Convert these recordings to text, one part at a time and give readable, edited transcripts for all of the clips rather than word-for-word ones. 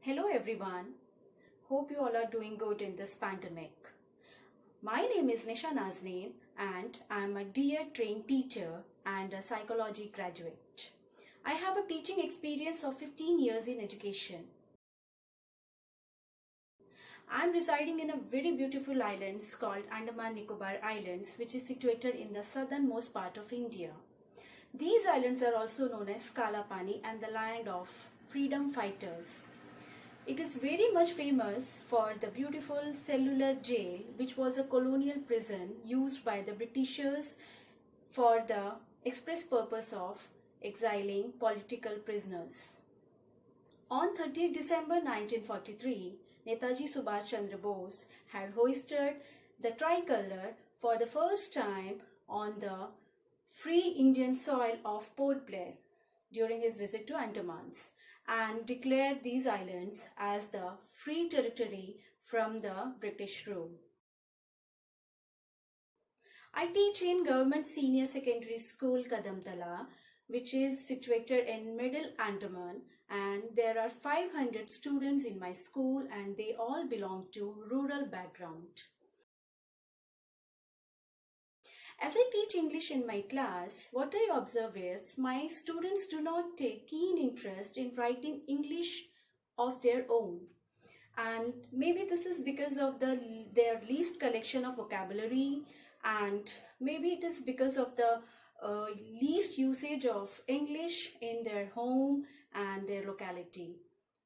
Hello everyone. Hope you all are doing good in this pandemic. My name is Nisha Nazneen and I am a DEIEI trained teacher and a psychology graduate. I have a teaching experience of 15 years in education. I am residing in a very beautiful islands called Andaman Nicobar Islands, which is situated in the southernmost part of India. These islands are also known as Kalapani and the land of freedom fighters. It is very much famous for the beautiful cellular jail, which was a colonial prison used by the Britishers for the express purpose of exiling political prisoners. On 30th December 1943, Netaji Subhash Chandra Bose had hoisted the tricolor for the first time on the free Indian soil of Port Blair during his visit to Andamans, and declared these islands as the free territory from the British rule. I teach in Government Senior Secondary School Kadamtala, which is situated in Middle Andaman, and there are 500 students in my school and they all belong to rural background. As I teach English in my class, what I observe is my students do not take keen interest in writing English of their own. And maybe this is because of their least collection of vocabulary, and maybe it is because of the least usage of English in their home and their locality.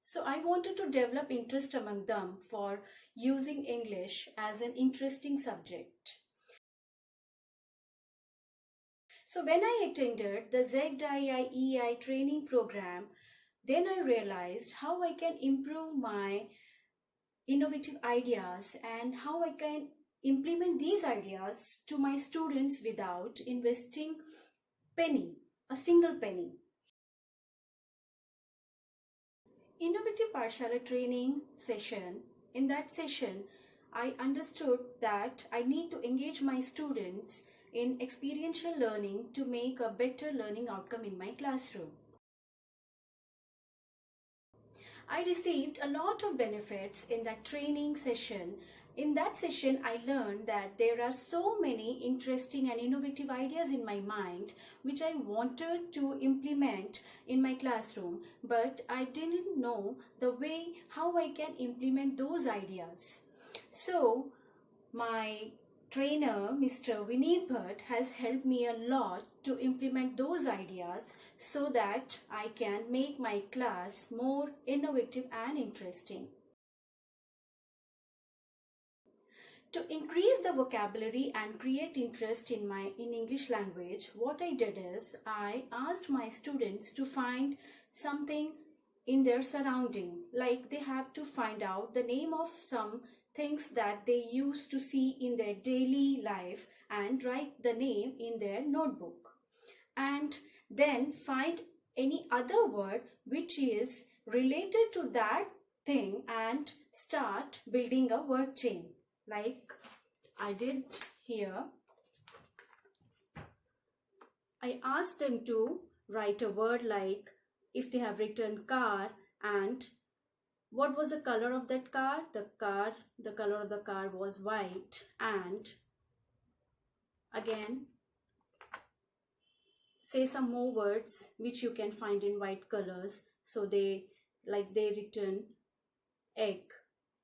So I wanted to develop interest among them for using English as an interesting subject. So when I attended the ZIIEI training program, then I realized how I can improve my innovative ideas and how I can implement these ideas to my students without investing a single penny. Innovative Pathshala training session. In that session, I understood that I need to engage my students in experiential learning to make a better learning outcome in my classroom. I received a lot of benefits in that training session. In that session, I learned that there are so many interesting and innovative ideas in my mind which I wanted to implement in my classroom, but I didn't know the way how I can implement those ideas. So my trainer, Mr. Vineet Bhatt, has helped me a lot to implement those ideas so that I can make my class more innovative and interesting. To increase the vocabulary and create interest in English language, what I did is I asked my students to find something in their surrounding, like they have to find out the name of some things that they used to see in their daily life and write the name in their notebook, and then find any other word which is related to that thing and start building a word chain like I did here. I asked them to write a word like, if they have written car, and what was the color of that car? The color of the car was white, and again say some more words which you can find in white colors. So they written egg,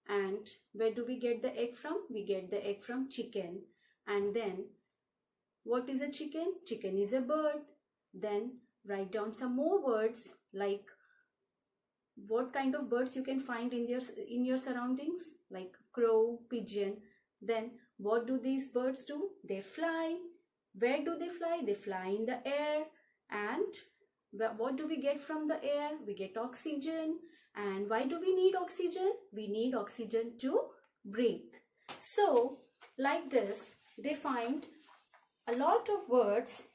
and where do we get the egg from? We get the egg from chicken. And then what is a chicken? Chicken is a bird. Then write down some more words like what kind of birds you can find in your surroundings, like crow, pigeon. Then what do these birds do? They fly. Where do they fly? They fly in the air. And what do we get from the air? We get oxygen. And why do we need oxygen? We need oxygen to breathe. So like this, they find a lot of words: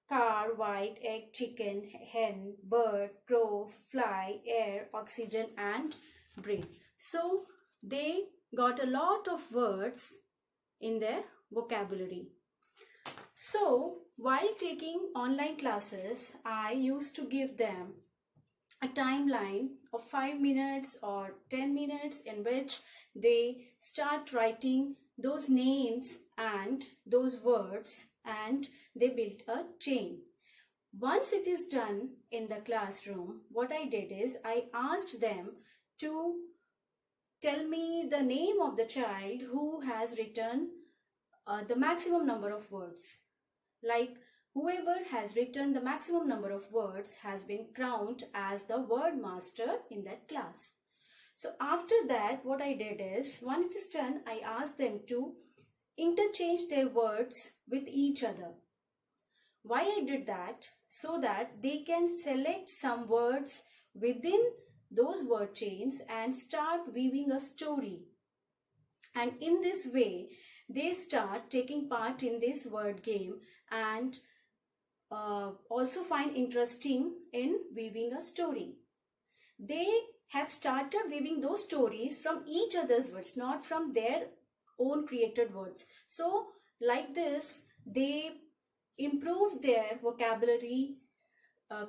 car, white, egg, chicken, hen, bird, crow, fly, air, oxygen, and breathe. So they got a lot of words in their vocabulary. So while taking online classes, I used to give them a timeline of 5 minutes or 10 minutes in which they start writing those names and those words, and they build a chain. Once it is done in the classroom, what I did is I asked them to tell me the name of the child who has written the maximum number of words. Like, whoever has written the maximum number of words has been crowned as the word master in that class. So after that, what I did is, when it is done, I asked them to interchange their words with each other. Why I did that? So that they can select some words within those word chains and start weaving a story. And in this way, they start taking part in this word game and also find interesting in weaving a story. They have started weaving those stories from each other's words, not from their own created words. So like this, they improve their vocabulary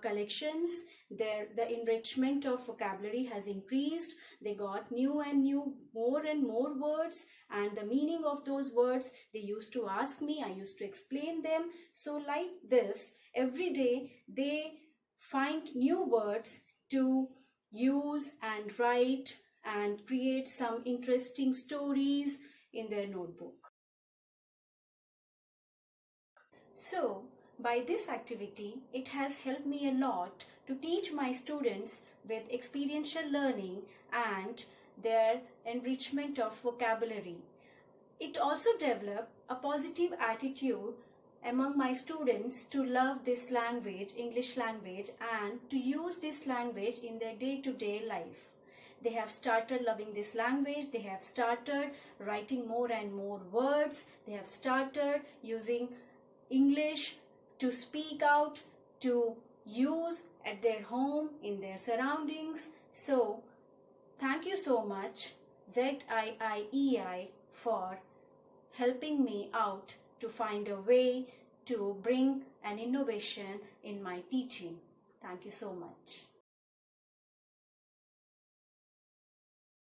collections. The enrichment of vocabulary has increased. They got new and new, more and more words, and the meaning of those words they used to ask me, I used to explain them. So like this, every day they find new words to use and write and create some interesting stories in their notebook. So, by this activity, it has helped me a lot to teach my students with experiential learning and their enrichment of vocabulary. It also developed a positive attitude among my students to love this language, English language, and to use this language in their day-to-day life. They have started loving this language. They have started writing more and more words. They have started using English to speak out, to use at their home, in their surroundings. So, thank you so much, ZIIEI, for helping me out to find a way to bring an innovation in my teaching. Thank you so much.